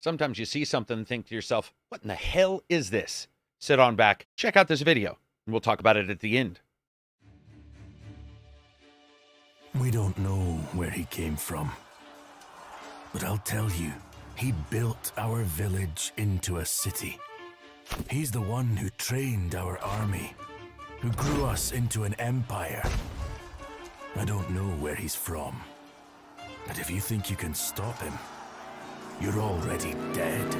Sometimes you see something and think to yourself, what in the hell is this? Sit on back, check out this video, and we'll talk about it at the end. We don't know where he came from, but I'll tell you, he built our village into a city. He's the one who trained our army, who grew us into an empire. I don't know where he's from, but if you think you can stop him, you're already dead.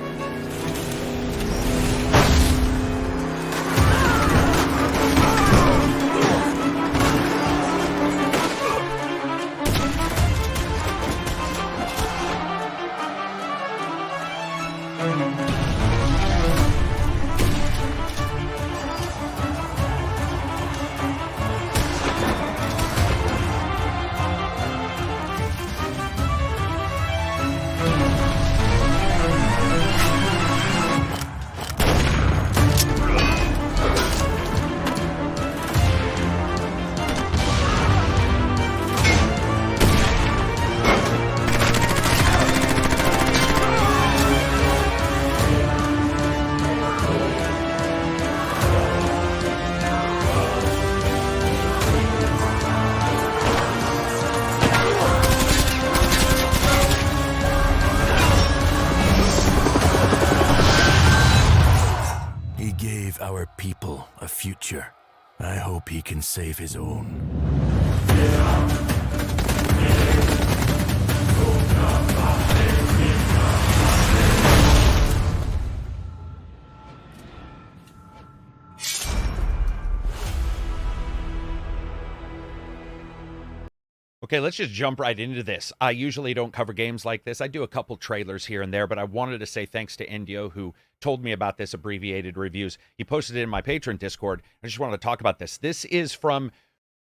Our people a future. I hope he can save his own. Okay, let's just jump right into this. I usually don't cover games like this. I do a couple trailers here and there, but I wanted to say thanks to Indio, who told me about this abbreviated reviews. He posted it in my Patreon Discord. I just wanted to talk about this. This is from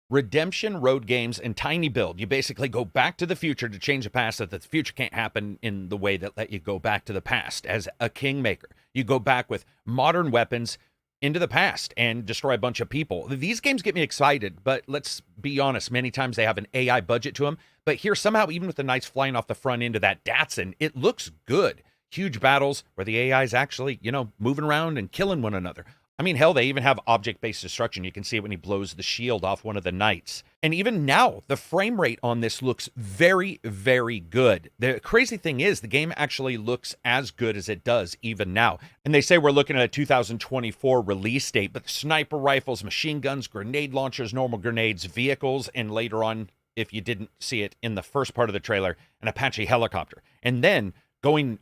Redemption Road Games and Tinybuild. You basically go back to the future to change the past, so that the future can't happen in the way that let you go back to the past as a kingmaker. You go back with modern weapons into the past and destroy a bunch of people. These games get me excited, but let's be honest, many times they have an AI budget to them. But here, somehow, even with the knights flying off the front end of that Datsun, it looks good. Huge battles where the AI is actually, moving around and killing one another. I mean, hell, they even have object-based destruction. You can see it when he blows the shield off one of the knights. And even now, the frame rate on this looks very, very good. The crazy thing is, the game actually looks as good as it does even now. And they say we're looking at a 2024 release date, but sniper rifles, machine guns, grenade launchers, normal grenades, vehicles, and later on, if you didn't see it in the first part of the trailer, an Apache helicopter. And then going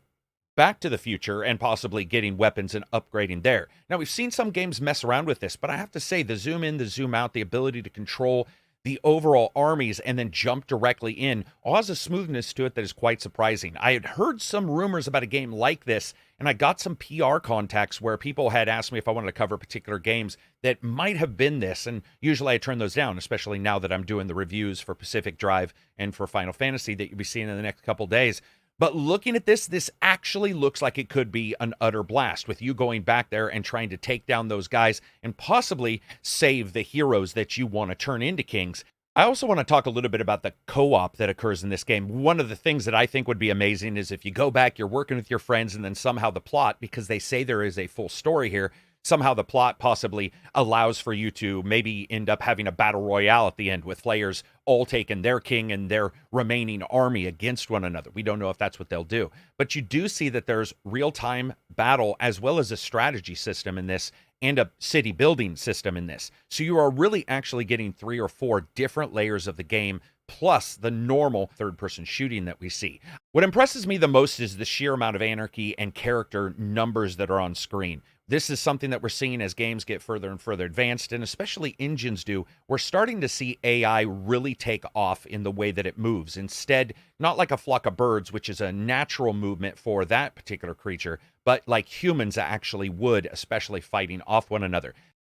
back to the future and possibly getting weapons and upgrading there. Now, we've seen some games mess around with this, but I have to say the zoom in, the zoom out, the ability to control the overall armies and then jump directly in all has a smoothness to it that is quite surprising. I had heard some rumors about a game like this, and I got some PR contacts where people had asked me if I wanted to cover particular games that might have been this, and usually I turn those down, especially now that I'm doing the reviews for Pacific Drive and for Final Fantasy that you'll be seeing in the next couple days. But looking at this, this actually looks like it could be an utter blast with you going back there and trying to take down those guys and possibly save the heroes that you want to turn into kings. I also want to talk a little bit about the co-op that occurs in this game. One of the things that I think would be amazing is if you go back, you're working with your friends, and then somehow the plot, because they say there is a full story here, somehow the plot possibly allows for you to maybe end up having a battle royale at the end with players all taking their king and their remaining army against one another. We don't know if that's what they'll do. But you do see that there's real-time battle as well as a strategy system in this and a city building system in this. So you are really actually getting 3 or 4 different layers of the game plus the normal third-person shooting that we see. What impresses me the most is the sheer amount of anarchy and character numbers that are on screen. This is something that we're seeing as games get further and further advanced, and especially engines do. We're starting to see AI really take off in the way that it moves. Instead, not like a flock of birds, which is a natural movement for that particular creature, but like humans actually would, especially fighting off one another.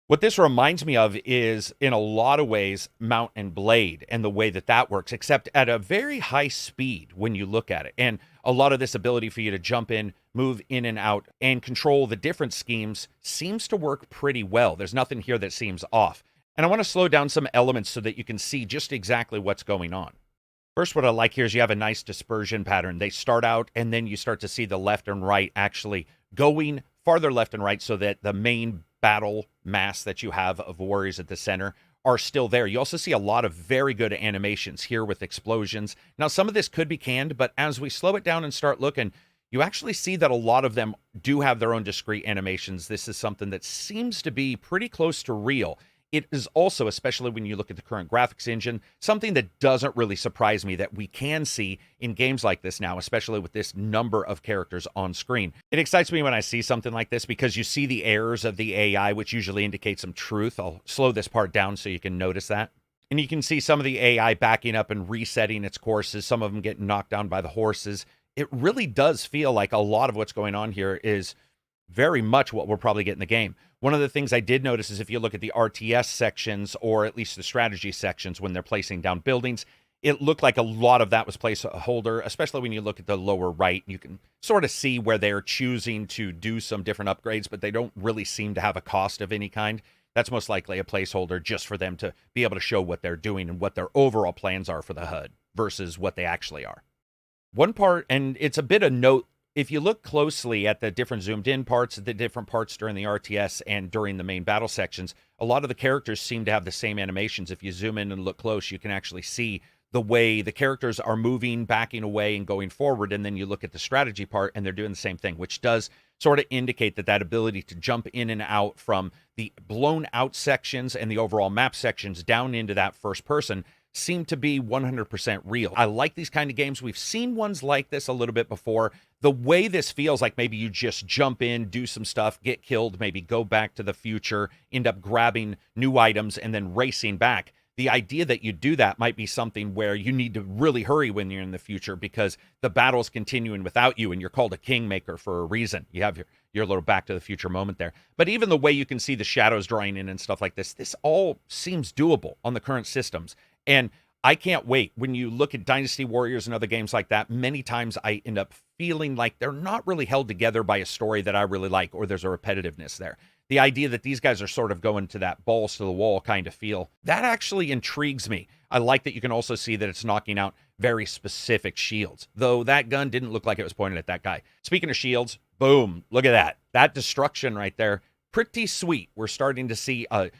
What this reminds me of is, in a lot of ways, Mount and Blade and the way that that works, except at a very high speed when you look at it. And a lot of this ability for you to jump in, move in and out, and control the different schemes seems to work pretty well. There's nothing here that seems off. And I want to slow down some elements so that you can see just exactly what's going on. First, what I like here is you have a nice dispersion pattern. They start out, and then you start to see the left and right actually going farther left and right so that the main battle mass that you have of warriors at the center are still there. You also see a lot of very good animations here with explosions. Now, some of this could be canned, but as we slow it down and start looking, you actually see that a lot of them do have their own discrete animations. This is something that seems to be pretty close to real. It is also, especially when you look at the current graphics engine, something that doesn't really surprise me that we can see in games like this now, especially with this number of characters on screen. It excites me when I see something like this because you see the errors of the AI, which usually indicates some truth. I'll slow this part down so you can notice that. And you can see some of the AI backing up and resetting its courses, some of them getting knocked down by the horses. It really does feel like a lot of what's going on here is very much what we'll probably get in the game. One of the things I did notice is if you look at the RTS sections, or at least the strategy sections when they're placing down buildings, it looked like a lot of that was placeholder, especially when you look at the lower right. You can sort of see where they're choosing to do some different upgrades, but they don't really seem to have a cost of any kind. That's most likely a placeholder just for them to be able to show what they're doing and what their overall plans are for the HUD versus what they actually are. One part, and it's a bit of note, if you look closely at the different zoomed in parts, the different parts during the RTS and during the main battle sections, a lot of the characters seem to have the same animations. If you zoom in and look close, you can actually see the way the characters are moving, backing away, and going forward. And then you look at the strategy part, and they're doing the same thing, which does sort of indicate that ability to jump in and out from the blown out sections and the overall map sections down into that first person seem to be 100% real. I like these kind of games. We've seen ones like this a little bit before. The way this feels like maybe you just jump in, do some stuff, get killed, maybe go back to the future, end up grabbing new items, and then racing back. The idea that you do that might be something where you need to really hurry when you're in the future because the battle's continuing without you, and you're called a Kingmaker for a reason. You have your little back to the future moment there. But even the way you can see the shadows drawing in and stuff like this all seems doable on the current systems. And I can't wait. When you look at Dynasty Warriors and other games like that, many times I end up feeling like they're not really held together by a story that I really like, or there's a repetitiveness there. The idea that these guys are sort of going to that balls to the wall kind of feel, that actually intrigues me. I like that you can also see that it's knocking out very specific shields, though that gun didn't look like it was pointed at that guy. Speaking of shields, boom, look at that. That destruction right there, pretty sweet. We're starting to see a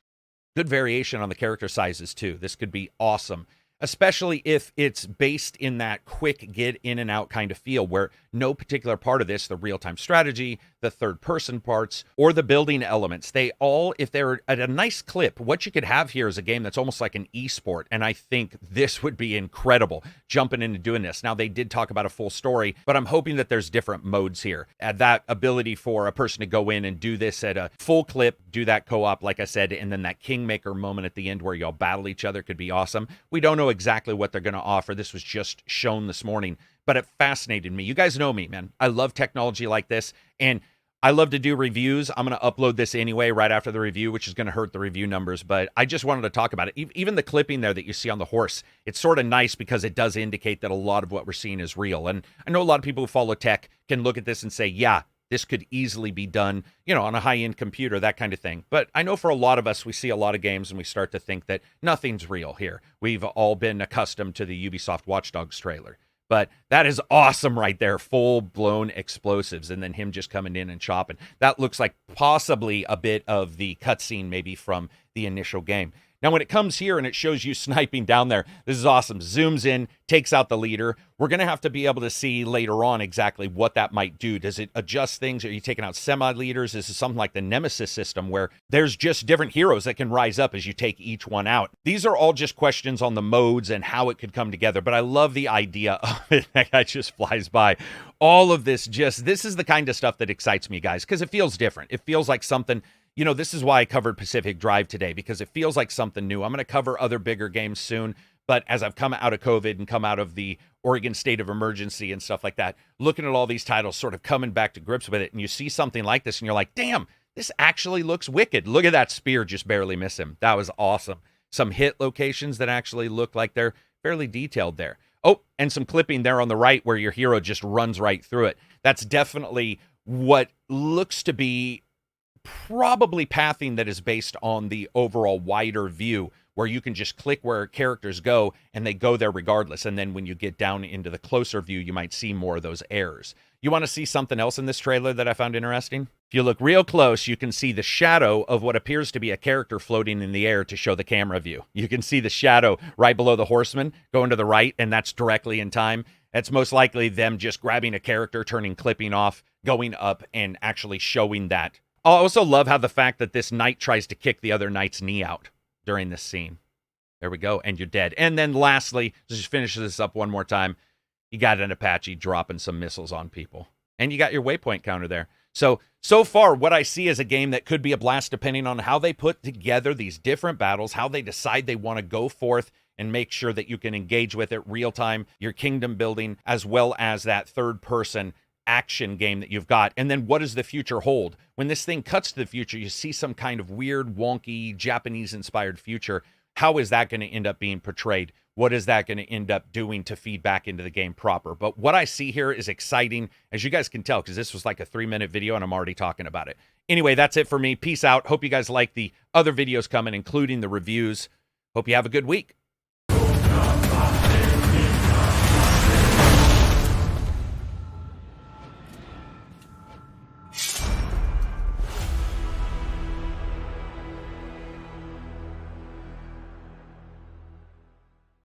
good variation on the character sizes too. This could be awesome, especially if it's based in that quick get in and out kind of feel where no particular part of this, the real-time strategy, the third-person parts, or the building elements, they all, if they're at a nice clip, what you could have here is a game that's almost like an esport, and I think this would be incredible, jumping into doing this. Now, they did talk about a full story, but I'm hoping that there's different modes here. That ability for a person to go in and do this at a full clip, do that co-op, like I said, and then that Kingmaker moment at the end where y'all battle each other could be awesome. We don't know exactly what they're going to offer. This was just shown this morning, but it fascinated me. You guys know me, man. I love technology like this, and I love to do reviews. I'm going to upload this anyway right after the review, which is going to hurt the review numbers, but I just wanted to talk about it. Even the clipping there that you see on the horse, it's sort of nice because it does indicate that a lot of what we're seeing is real. And I know a lot of people who follow tech can look at this and say, yeah, this could easily be done, on a high-end computer, that kind of thing. But I know for a lot of us, we see a lot of games and we start to think that nothing's real here. We've all been accustomed to the Ubisoft Watch Dogs trailer. But that is awesome right there, full-blown explosives, and then him just coming in and chopping. That looks like possibly a bit of the cutscene maybe from the initial game. Now, when it comes here and it shows you sniping down there, this is awesome. Zooms in, takes out the leader. We're going to have to be able to see later on exactly what that might do. Does it adjust things? Are you taking out semi-leaders? This is something like the Nemesis system where there's just different heroes that can rise up as you take each one out. These are all just questions on the modes and how it could come together, but I love the idea of it. That guy just flies by. All of this this is the kind of stuff that excites me, guys, because it feels different. It feels like something... this is why I covered Pacific Drive today, because it feels like something new. I'm going to cover other bigger games soon, but as I've come out of COVID and come out of the Oregon state of emergency and stuff like that, looking at all these titles, sort of coming back to grips with it, and you see something like this, and you're like, damn, this actually looks wicked. Look at that spear just barely miss him. That was awesome. Some hit locations that actually look like they're fairly detailed there. Oh, and some clipping there on the right where your hero just runs right through it. That's definitely what looks to be probably pathing that is based on the overall wider view where you can just click where characters go and they go there regardless. And then when you get down into the closer view, you might see more of those errors. You want to see something else in this trailer that I found interesting? If you look real close, you can see the shadow of what appears to be a character floating in the air to show the camera view. You can see the shadow right below the horseman going to the right, and that's directly in time. That's most likely them just grabbing a character, turning clipping off, going up, and actually showing that. I also love how the fact that this knight tries to kick the other knight's knee out during this scene. There we go, and you're dead. And then lastly, just finish this up one more time, you got an Apache dropping some missiles on people. And you got your waypoint counter there. So far, what I see is a game that could be a blast depending on how they put together these different battles, how they decide they want to go forth and make sure that you can engage with it real time, your kingdom building, as well as that third person action game that you've got. And then what does the future hold? When this thing cuts to the future, you see some kind of weird, wonky, Japanese-inspired future. How is that going to end up being portrayed? What is that going to end up doing to feed back into the game proper? But what I see here is exciting, as you guys can tell, because this was like a 3-minute video and I'm already talking about it. Anyway, that's it for me. Peace out. Hope you guys like the other videos coming, including the reviews. Hope you have a good week.